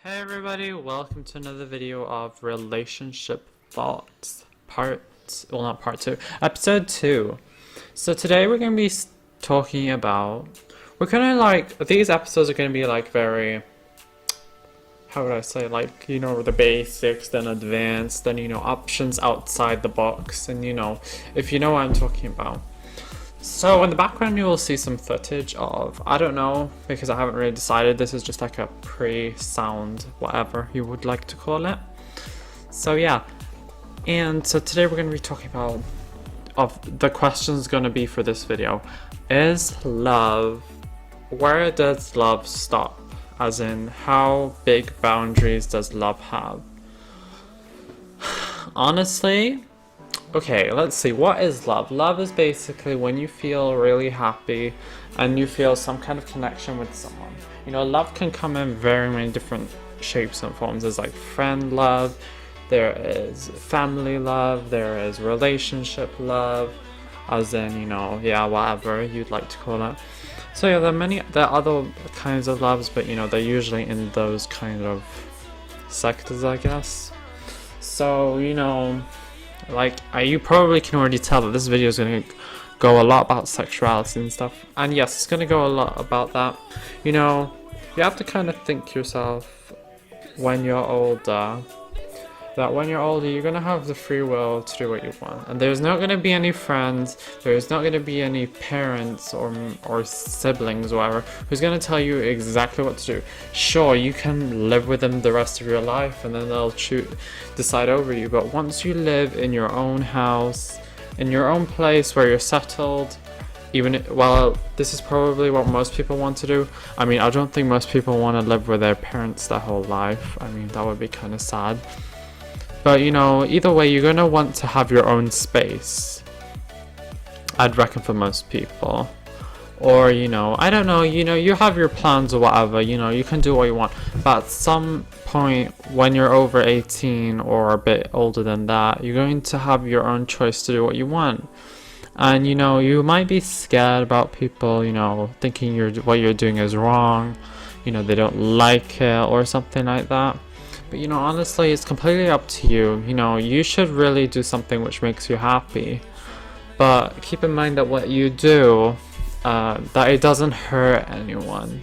Hey everybody, welcome to another video of relationship thoughts, not part 2, episode 2. So today we're going to be talking about, these episodes are going to be very, how would I say, the basics, then advanced, then, options outside the box, and, if you know what I'm talking about. So in the background you will see some footage of, I don't know, because I haven't really decided, this is just like a pre-sound, whatever you would like to call it. So yeah, and so today we're going to be talking about, the question's going to be for this video, is love, where does love stop? As in, how big boundaries does love have? Honestly, okay, let's see. What is love? Love is basically when you feel really happy and you feel some kind of connection with someone. Love can come in very many different shapes and forms. There's like friend love, there is family love, there is relationship love, as in, whatever you'd like to call it. So yeah, there are other kinds of loves, but they're usually in those kind of sectors, I guess. So, you probably can already tell that this video is going to go a lot about sexuality and stuff. And yes, it's going to go a lot about that. You have to kind of think yourself when you're older, that when you're older, you're going to have the free will to do what you want. And there's not going to be any friends, there's not going to be any parents or siblings or whatever who's going to tell you exactly what to do. Sure, you can live with them the rest of your life and then they'll decide over you. But once you live in your own house, in your own place where you're settled, this is probably what most people want to do. I mean, I don't think most people want to live with their parents their whole life. I mean, that would be kind of sad. But either way, you're going to want to have your own space, I'd reckon, for most people. Or, I don't know, you have your plans or whatever, you can do what you want. But at some point, when you're over 18 or a bit older than that, you're going to have your own choice to do what you want. And, you might be scared about people, thinking what you're doing is wrong, they don't like it or something like that. But honestly, it's completely up to you. You should really do something which makes you happy. But keep in mind that what you do, that it doesn't hurt anyone.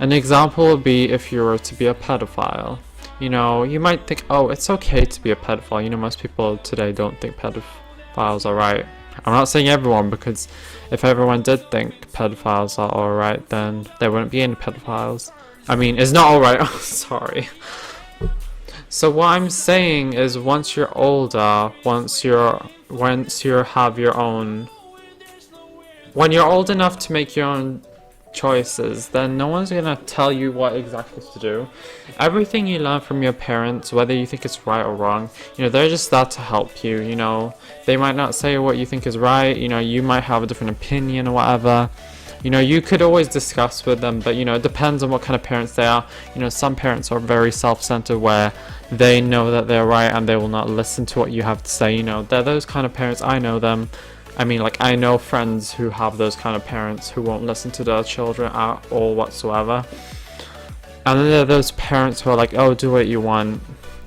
An example would be if you were to be a pedophile. You might think, oh, it's okay to be a pedophile. Most people today don't think pedophiles are right. I'm not saying everyone, because if everyone did think pedophiles are alright, then there wouldn't be any pedophiles. I mean, it's not alright. Sorry. So what I'm saying is, once you're older, when you're old enough to make your own choices, then no one's gonna tell you what exactly to do. Everything you learn from your parents, whether you think it's right or wrong, they're just there to help you. They might not say what you think is right. You might have a different opinion or whatever. You could always discuss with them, but it depends on what kind of parents they are. Some parents are very self-centered, where they know that they're right and they will not listen to what you have to say. They're those kind of parents. I know them. I mean, I know friends who have those kind of parents who won't listen to their children at all whatsoever. And then there are those parents who are like, oh, do what you want.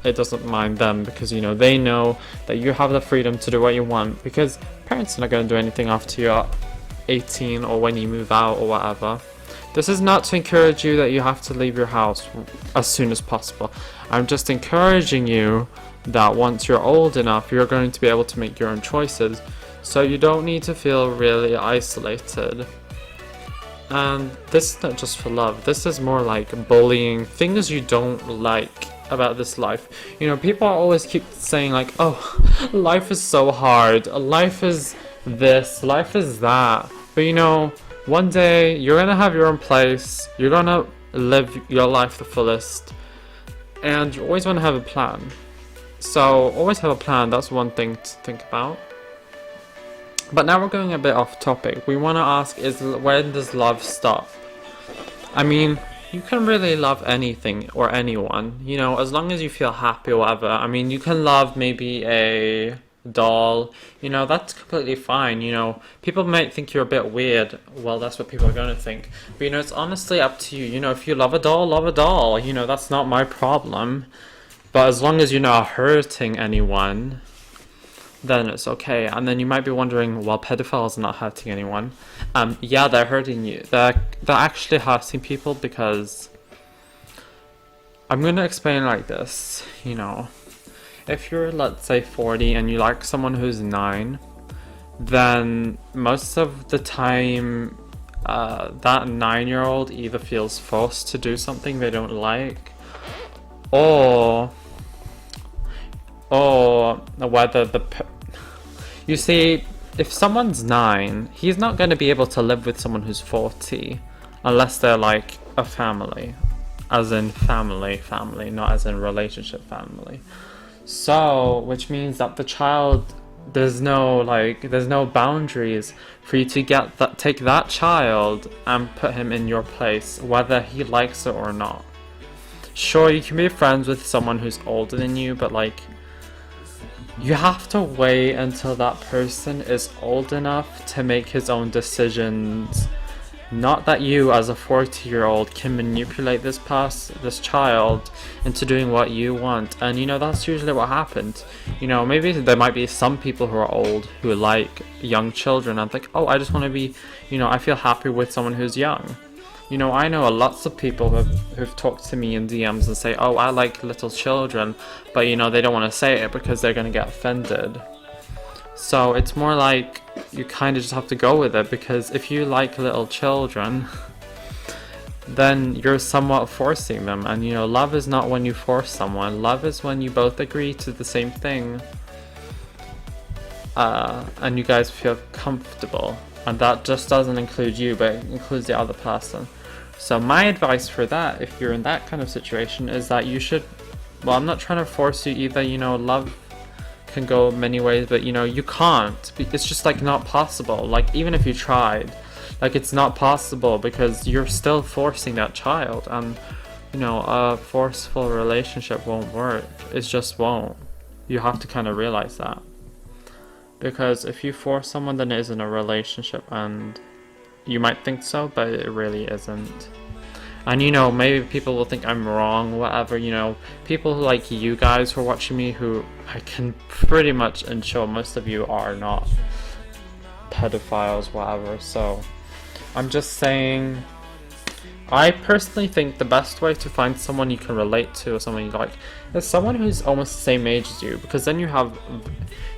It doesn't mind them, because they know that you have the freedom to do what you want, because parents are not going to do anything after you're 18 or when you move out or whatever. This is not to encourage you that you have to leave your house as soon as possible. I'm just encouraging you that once you're old enough, you're going to be able to make your own choices, so you don't need to feel really isolated. And this is not just for love, this is more like bullying, things you don't like about this life. People always keep saying like, oh, life is so hard, life is this, life is that. But one day you're gonna have your own place, you're gonna live your life the fullest, and you always want to have a plan. So always have a plan, that's one thing to think about. But now we're going a bit off topic. We want to ask, when does love stop? I mean, you can really love anything or anyone, as long as you feel happy or whatever. I mean, you can love maybe a doll, you know, that's completely fine. You know, people might think you're a bit weird. Well, that's what people are going to think. But, you know, it's honestly up to you. You know, if you love a doll, love a doll. You know, that's not my problem. But as long as you're not hurting anyone, then it's okay. And then you might be wondering, well, pedophiles are not hurting anyone. Yeah, they're hurting you. They're actually hurting people because I'm going to explain like this, you know. If you're, let's say, 40 and you like someone who's 9, then most of the time that 9-year-old either feels forced to do something they don't like, or whether you see, if someone's 9, he's not going to be able to live with someone who's 40 unless they're like a family, as in family, not as in relationship family. So, which means that the child, there's no boundaries for you to take that child and put him in your place, whether he likes it or not. Sure, you can be friends with someone who's older than you, but like, you have to wait until that person is old enough to make his own decisions. Not that you, as a 40-year-old, can manipulate this child into doing what you want. And, you know, that's usually what happened. You know, maybe there might be some people who are old who like young children and think, oh, I just want to be, you know, I feel happy with someone who's young. You know, I know lots of people who've talked to me in DMs and say, oh, I like little children, but, you know, they don't want to say it because they're going to get offended. So it's more like you kind of just have to go with it, because if you like little children, then you're somewhat forcing them. And, you know, love is not when you force someone. Love is when you both agree to the same thing, and you guys feel comfortable. And that just doesn't include you, but it includes the other person. So my advice for that, if you're in that kind of situation, is that you should, well, I'm not trying to force you either. You know, love can go many ways, but, you know, you can't. It's just like not possible. Like, even if you tried, like, it's not possible, because you're still forcing that child. And, you know, a forceful relationship won't work. It just won't. You have to kind of realize that. Because if you force someone, then it isn't a relationship, and you might think so, but it really isn't. And, you know, maybe people will think I'm wrong, whatever, you know, people like you guys who are watching me, who I can pretty much ensure most of you are not pedophiles, whatever. So I'm just saying, I personally think the best way to find someone you can relate to, or someone you like, is someone who's almost the same age as you, because then you have,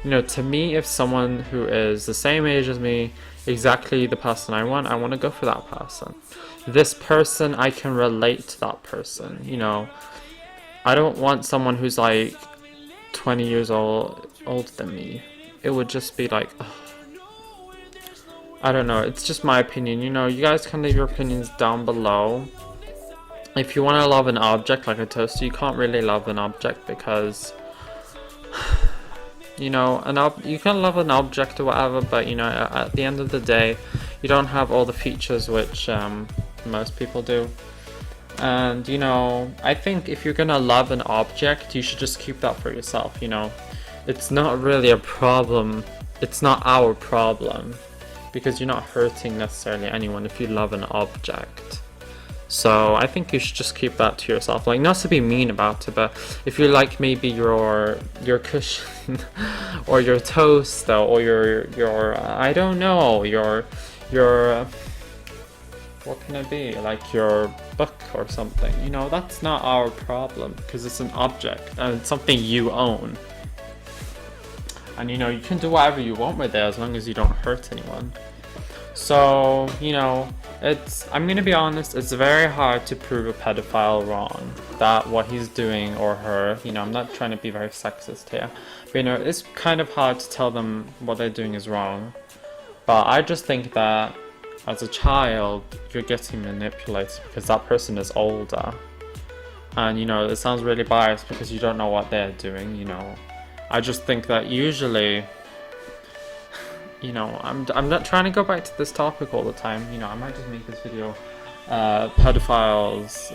you know, to me, if someone who is the same age as me, exactly the person I want to go for that person. This person, I can relate to that person, you know. I don't want someone who's like 20 years older than me. It would just be like, ugh. I don't know, it's just my opinion, you know. You guys can leave your opinions down below. If you want to love an object like a toaster, you can't really love an object, because, you know, you can love an object or whatever, but, you know, at the end of the day, you don't have all the features which most people do. And, you know, I think if you're gonna love an object, you should just keep that for yourself, you know. It's not really a problem. It's not our problem, because you're not hurting necessarily anyone if you love an object. So I think you should just keep that to yourself. Like, not to be mean about it, but if you like maybe your cushion or your toaster, or your I don't know, your what can it be, like your book or something, you know, that's not our problem, because it's an object and it's something you own. And, you know, you can do whatever you want with it as long as you don't hurt anyone. So, you know, I'm gonna be honest, it's very hard to prove a pedophile wrong, that what he's doing, or her, you know, I'm not trying to be very sexist here, but, you know, it's kind of hard to tell them what they're doing is wrong. But I just think that as a child, you're getting manipulated because that person is older. And, you know, it sounds really biased because you don't know what they're doing, you know. I just think that usually, you know, I'm not trying to go back to this topic all the time, you know, I might just make this video, pedophiles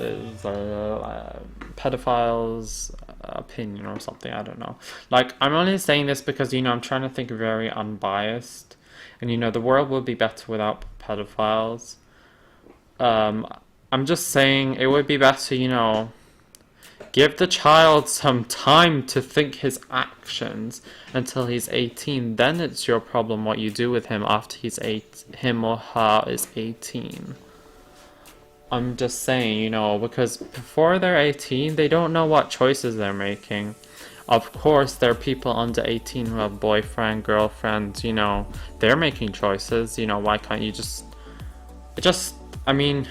opinion or something, I don't know. Like, I'm only saying this because, you know, I'm trying to think very unbiased. And, you know, the world would be better without pedophiles. I'm just saying it would be better, you know, give the child some time to think his actions until he's 18. Then it's your problem what you do with him after him or her is 18. I'm just saying, you know, because before they're 18, they don't know what choices they're making. Of course, there are people under 18 who have boyfriend, girlfriends, you know, they're making choices, you know, why can't you I mean,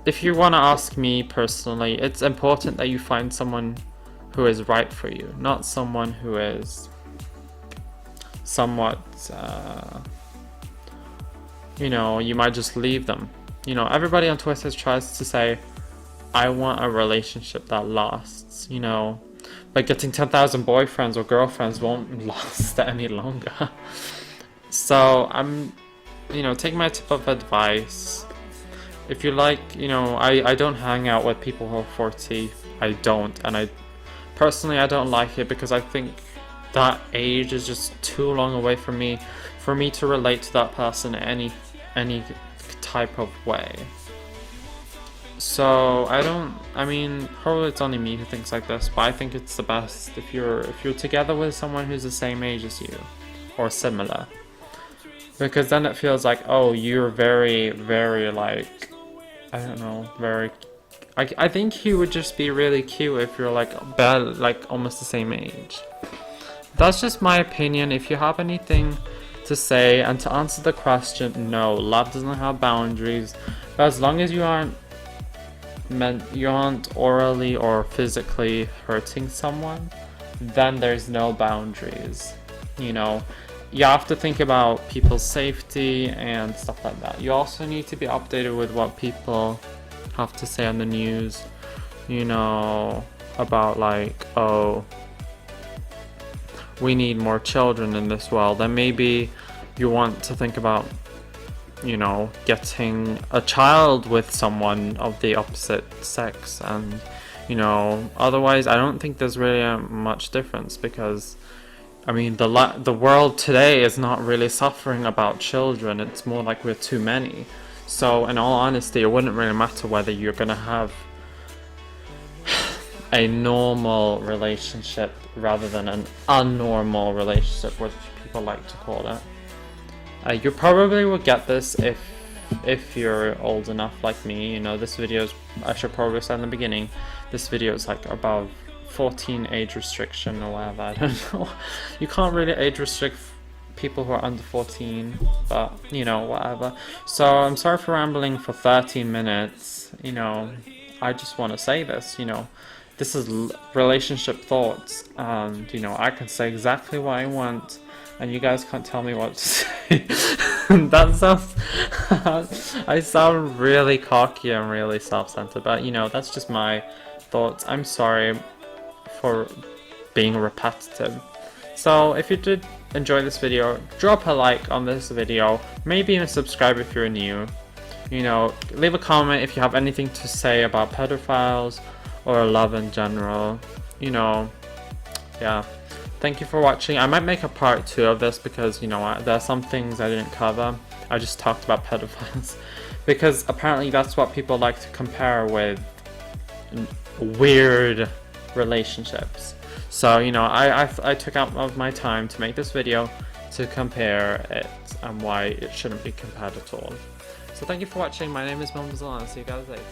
if you want to ask me personally, it's important that you find someone who is right for you, not someone who is somewhat, you know, you might just leave them. You know, everybody on Twitter tries to say, I want a relationship that lasts, you know, but getting 10,000 boyfriends or girlfriends won't last any longer. So you know, take my tip of advice. If you like, you know, I don't hang out with people who are 40. I don't. And I don't like it because I think that age is just too long away from me for me to relate to that person in any type of way. So I mean, probably it's only me who thinks like this, but I think it's the best if you're together with someone who's the same age as you or similar. Because then it feels like, oh, you're very, very, like, I don't know, very... I think he would just be really cute if you're, like, almost the same age. That's just my opinion. If you have anything to say, and to answer the question, no, love doesn't have boundaries. But as long as you aren't orally or physically hurting someone, then there's no boundaries, you know. You have to think about people's safety and stuff like that. You also need to be updated with what people have to say on the news, you know, about like, oh, we need more children in this world. And maybe you want to think about, you know, getting a child with someone of the opposite sex. And, you know, otherwise I don't think there's really much difference, because I mean, the world today is not really suffering about children. It's more like we're too many. So in all honesty, it wouldn't really matter whether you're gonna have a normal relationship rather than an unnormal relationship, which people like to call it. You probably will get this if you're old enough like me. You know, this video is, I should probably say in the beginning, this video is like above 14 age restriction or whatever, I don't know. You can't really age restrict people who are under 14, but you know, whatever. So I'm sorry for rambling for 13 minutes, you know. I just want to say this, you know, this is relationship thoughts, and you know, I can say exactly what I want and you guys can't tell me what to say. That sounds I sound really cocky and really self-centered, but you know, that's just my thoughts. I'm sorry for being repetitive. So if you did enjoy this video, drop a like on this video, maybe even subscribe if you're new. You know, leave a comment if you have anything to say about pedophiles or love in general. You know, yeah. Thank you for watching. I might make a part 2 of this because, you know, there are some things I didn't cover. I just talked about pedophiles because apparently that's what people like to compare with weird relationships. So, you know, I took out of my time to make this video to compare it and why it shouldn't be compared at all. So thank you for watching. My name is Mumzel, and I'll see you guys later.